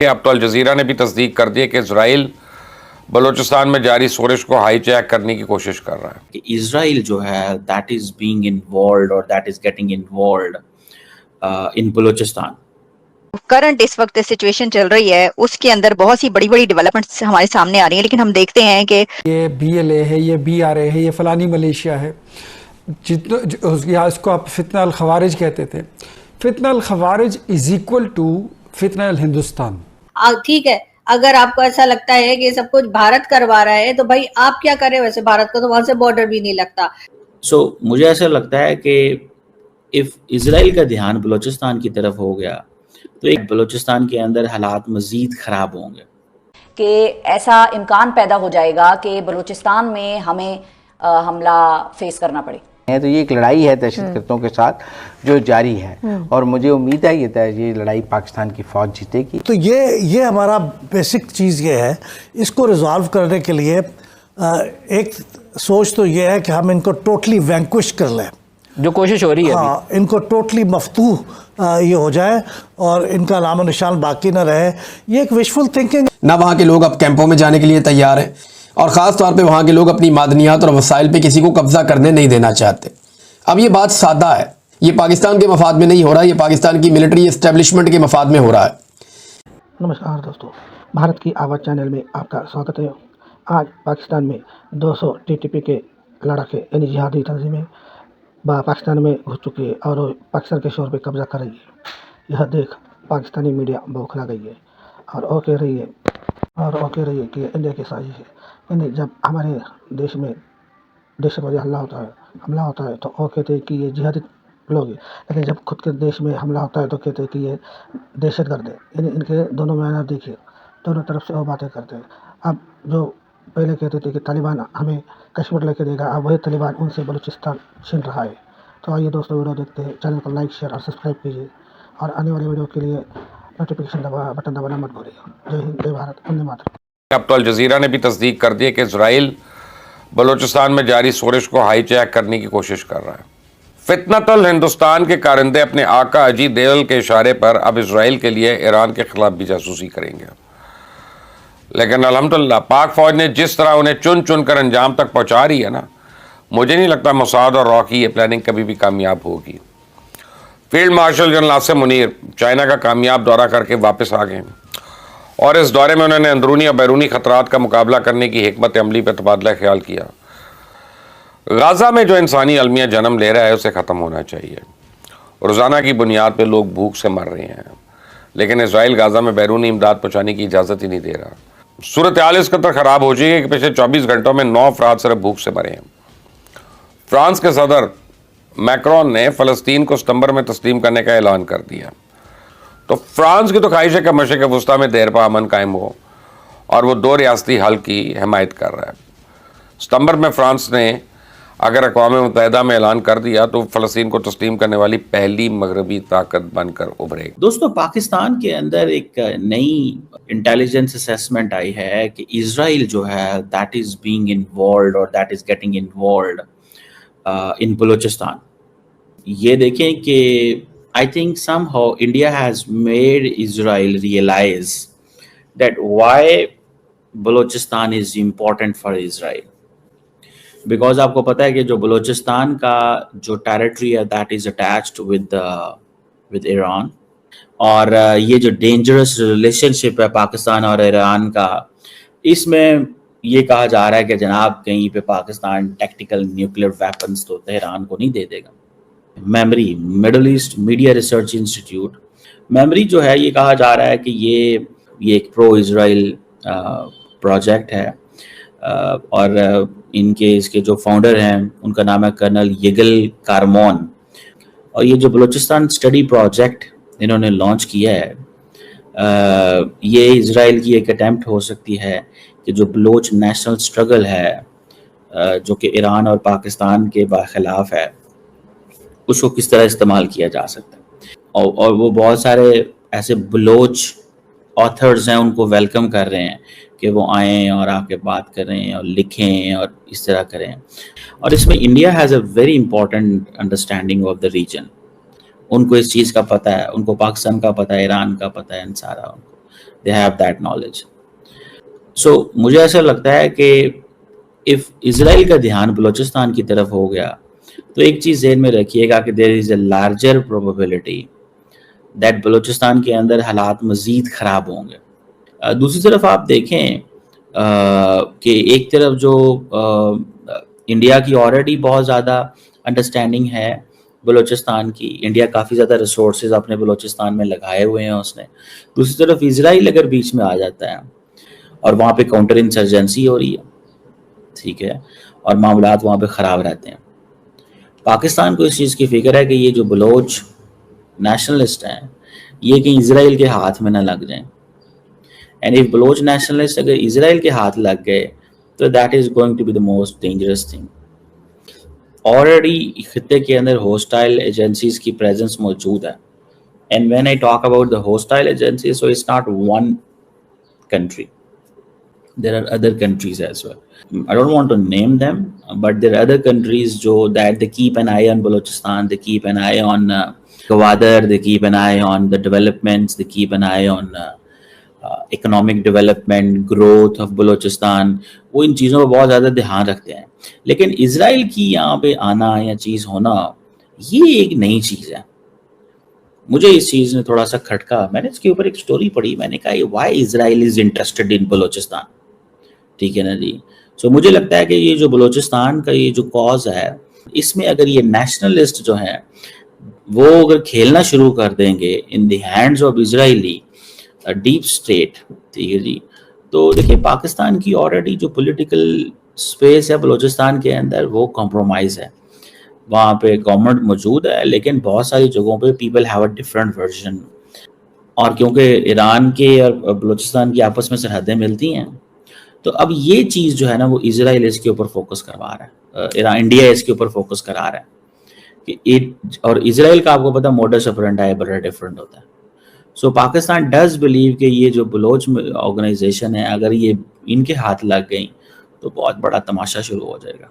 اب تو الجزیرہ نے بھی تصدیق کر دی ہے کہ اسرائیل بلوچستان میں جاری سورش کو ہائی جیک کرنے کی کوشش کر رہا ہے کہ اسرائیل جو ہے دیٹ از بینگ انوالوڈ اور that is getting involved in Balochistan. Current اس وقت سچویشن چل رہی ہے اس کے اندر بہت سی بڑی بڑی ڈیولپمنٹس ہمارے سامنے آ رہی ہیں، لیکن ہم دیکھتے ہیں کہ یہ بی ایل اے ہے، یہ بی آر اے ہے، یہ فلانی ملیشیا ہے، یا اس کو آپ فتنہ الخوارج کہتے تھے. فتنہ الخوارج از ایکول ٹو فتنہ الہندوستان. ٹھیک ہے، اگر آپ کو ایسا لگتا ہے کہ سب کچھ بھارت کروا رہا ہے تو بھائی آپ کیا کریں، ویسے بھارت کا تو وہاں سے بارڈر بھی نہیں لگتا. مجھے ایسا لگتا ہے کہ اسرائیل کا دھیان بلوچستان کی طرف ہو گیا تو ایک بلوچستان کے اندر حالات مزید خراب ہوں گے، کہ ایسا امکان پیدا ہو جائے گا کہ بلوچستان میں ہمیں حملہ فیس کرنا پڑے. تو یہ ایک لڑائی ہے دہشت گردوں کے ساتھ جو جاری ہے، اور مجھے امید ہے یہ لڑائی پاکستان کی فوج جیتے گی. تو یہ ہمارا بیسک چیز یہ ہے، اس کو ریزالو کرنے کے لیے ایک سوچ تو یہ ہے کہ ہم ان کو ٹوٹلی وینکوش کر لیں، جو کوشش ہو رہی ہے. ہاں، ان کو ٹوٹلی مفتوح یہ ہو جائے اور ان کا نام و نشان باقی نہ رہے. یہ ایک وشفل تھنکنگ. نہ وہاں کے لوگ اب کیمپوں میں جانے کے لیے تیار ہیں، اور خاص طور پہ وہاں کے لوگ اپنی معدنیات اور وسائل پہ کسی کو قبضہ کرنے نہیں دینا چاہتے. اب یہ بات سادہ ہے، یہ پاکستان کے مفاد میں نہیں ہو رہا، یہ پاکستان کی ملٹری اسٹیبلشمنٹ کے مفاد میں ہو رہا ہے. نمسکار دوستو، بھارت کی آواز چینل میں آپ کا سواگت ہے. آج پاکستان میں 200 ٹی ٹی پی کے لڑاکے یعنی جہادی تنظیمیں پاکستان میں گھس چکی ہے اور پاکستان کے شور پہ قبضہ کر رہی ہے. یہ دیکھ پاکستانی میڈیا بوکھلا گئی ہے اور وہ کہہ رہی ہے کہ انڈیا کی سازش ہے. یعنی جب ہمارے دیش میں دہشت گردی حملہ ہوتا ہے تو وہ کہتے ہیں کہ یہ جہادی لوگ ہیں، لیکن جب خود کے دیش میں حملہ ہوتا ہے تو کہتے ہیں کہ یہ دہشت گرد ہے. یعنی ان کے دونوں میں آپ دیکھیے، دونوں طرف سے وہ باتیں کرتے ہیں. اب جو پہلے کہتے تھے کہ طالبان ہمیں کشمیر لے کے دے گا، اب وہی طالبان ان سے بلوچستان چھین رہا ہے. تو آئیے دوستوں ویڈیو دیکھتے ہیں. چینل کو لائک، شیئر اور سبسکرائب کیجیے، اور آنے والی ویڈیو کے لیے نوٹیفیکیشن بٹن دبانا مت بھولیے. جے ہند، جے بھارت، وندے ماترم. اب تو الجزیرہ نے بھی تصدیق کر دی ہے کہ اسرائیل بلوچستان میں جاری سورش کو ہائی جیک کرنے کی کوشش کر رہا ہے. فتنۃ الہندوستان کے کارندے اپنے آقا اجیت ڈوال کے اشارے پر اب اسرائیل کے لیے ایران کے خلاف بھی جاسوسی کریں گے. لیکن الحمدللہ پاک فوج نے جس طرح انہیں چن چن کر انجام تک پہنچا رہی ہے نا، مجھے نہیں لگتا موساد اور را کی یہ پلاننگ کبھی بھی کامیاب ہوگی. Field marshal general Asim Munir China کا کامیاب دورہ کر کے واپس آ گئے، اور اس دورے میں انہوں نے اندرونی اور بیرونی خطرات کا مقابلہ کرنے کی حکمت عملی پر تبادلہ خیال کیا. غزہ میں جو انسانی المیہ جنم لے رہا ہے اسے ختم ہونا چاہیے. روزانہ کی بنیاد پہ لوگ بھوک سے مر رہے ہیں، لیکن اسرائیل غزہ میں بیرونی امداد پہنچانے کی اجازت ہی نہیں دے رہا. صورتحال اس قدر خراب ہو چکی ہے کہ پچھلے 24 گھنٹوں میں 9 افراد صرف بھوک سے مرے ہیں. فرانس کے صدر میکرون نے فلسطین کو ستمبر میں تسلیم کرنے کا اعلان کر دیا. تو فرانس کی تو خواہش ہے کہ مشرق وسطیٰ میں دیرپا امن قائم ہو، اور وہ 2 ریاستی حل کی حمایت کر رہا ہے. ستمبر میں فرانس نے اگر اقوام متحدہ میں اعلان کر دیا تو فلسطین کو تسلیم کرنے والی پہلی مغربی طاقت بن کر ابھرے گی. دوستو، پاکستان کے اندر ایک نئی انٹیلیجنس اسیسمنٹ آئی ہے کہ اسرائیل جو ہے دیٹ از بینگ انوالوڈ اور that is getting involved in Balochistan. یہ دیکھیں کہ I think somehow India has made Israel realize that why Balochistan is important for Israel. Because آپ کو پتہ ہے کہ جو بلوچستان کا جو ٹیریٹری ہے that is attached with Iran، اور یہ جو ڈینجرس ریلیشن شپ ہے پاکستان اور ایران کا، اس میں یہ کہا جا رہا ہے کہ جناب کہیں پہ پاکستان ٹیکٹیکل نیوکلیر ویپنز تو تہران کو نہیں دے دے گا. MEMRI Middle East Media Research Institute MEMRI جو ہے، یہ کہا جا رہا ہے کہ یہ ایک پرو اسرائیل پروجیکٹ ہے، اور اس کے جو فاؤنڈر ہیں ان کا نام ہے کرنل یگل کارمون. اور یہ جو بلوچستان اسٹڈی پروجیکٹ انہوں نے لانچ کیا ہے، یہ اسرائیل کی ایک اٹیمپٹ ہو سکتی ہے کہ جو بلوچ نیشنل اسٹرگل ہے جو کہ ایران اور پاکستان کے خلاف ہے، اس کو کس طرح استعمال کیا جا سکتا ہے. اور وہ بہت سارے ایسے بلوچ آتھرز ہیں، ان کو ویلکم کر رہے ہیں کہ وہ آئیں اور آ کے بات کریں اور لکھیں اور اس طرح کریں. اور اس میں India has a very important understanding of the region. ان کو اس چیز کا پتہ ہے، ان کو پاکستان کا پتہ ہے، ایران کا پتہ ہے، ان سارا ان کو. they have that knowledge. So مجھے ایسا لگتا ہے کہ if اسرائیل کا دھیان بلوچستان کی طرف ہو گیا تو ایک چیز ذہن میں رکھیے گا کہ there is a larger probability that Balochistan کے اندر حالات مزید خراب ہوں گے. دوسری طرف آپ دیکھیں کہ ایک طرف جو انڈیا کی آلریڈی بہت زیادہ انڈرسٹینڈنگ ہے بلوچستان کی, انڈیا کافی زیادہ ریسورسز اپنے بلوچستان میں لگائے ہوئے ہیں اس نے. دوسری طرف اسرائیل اگر بیچ میں آ جاتا ہے اور وہاں پہ کاؤنٹر انسرجنسی ہو رہی ہے, ٹھیک ہے, اور معاملات وہاں پہ خراب رہتے ہیں. پاکستان کو اس چیز کی فکر ہے کہ یہ جو بلوچ نیشنلسٹ ہیں یہ کہیں اسرائیل کے ہاتھ میں نہ لگ جائیں. اینڈ if بلوچ نیشنلسٹ اگر اسرائیل کے ہاتھ لگ گئے تو that is going to be the most dangerous thing. Already خطے کے اندر ہوسٹائل ایجنسیز کی پریزنس موجود ہے. And when I talk about the hostile agencies, so it's not one country, there are other countries as well. I don't want to name them, but there are other countries that they keep an eye on Balochistan, they keep an eye on Gwadar, they keep an eye on the developments, they keep an eye on economic development, growth of Balochistan. وہ ان چیزوں پہ بہت زیادہ دھیان رکھتے ہیں. لیکن اسرائیل کی یہاں پہ آنا یا چیز ہونا یہ ایک نئی چیز ہے. مجھے اس چیز نے تھوڑا سا کھٹکا. میں نے اس کے اوپر ایک سٹوری پڑھی, میں نے کہا یہ why Israel is interested in Balochistan, ٹھیک ہے نا جی. سو مجھے لگتا ہے کہ یہ جو بلوچستان کا یہ جو کاز ہے اس میں اگر یہ نیشنلسٹ جو ہیں وہ اگر کھیلنا شروع کر دیں گے in the hands of Israeli deep state, ٹھیک ہے جی, تو دیکھیں پاکستان کی آلریڈی جو پولیٹیکل اسپیس ہے بلوچستان کے اندر وہ کمپرومائز ہے. وہاں پہ گورنمنٹ موجود ہے لیکن بہت ساری جگہوں پہ people have a different version. اور کیونکہ ایران کے اور بلوچستان کی آپس میں سرحدیں ملتی ہیں تو اب یہ چیز جو ہے نا وہ اسرائیل اس کے اوپر فوکس کروا رہا ہے, انڈیا اس کے اوپر فوکس کرا رہا ہے کہ اور اسرائیل کا آپ کو پتا موڈس آپرینڈی بڑا ڈفرینٹ ہوتا ہے. سو پاکستان ڈز بلیو کہ یہ جو بلوچ آرگنائزیشن ہے اگر یہ ان کے ہاتھ لگ گئیں تو بہت بڑا تماشا شروع ہو جائے گا.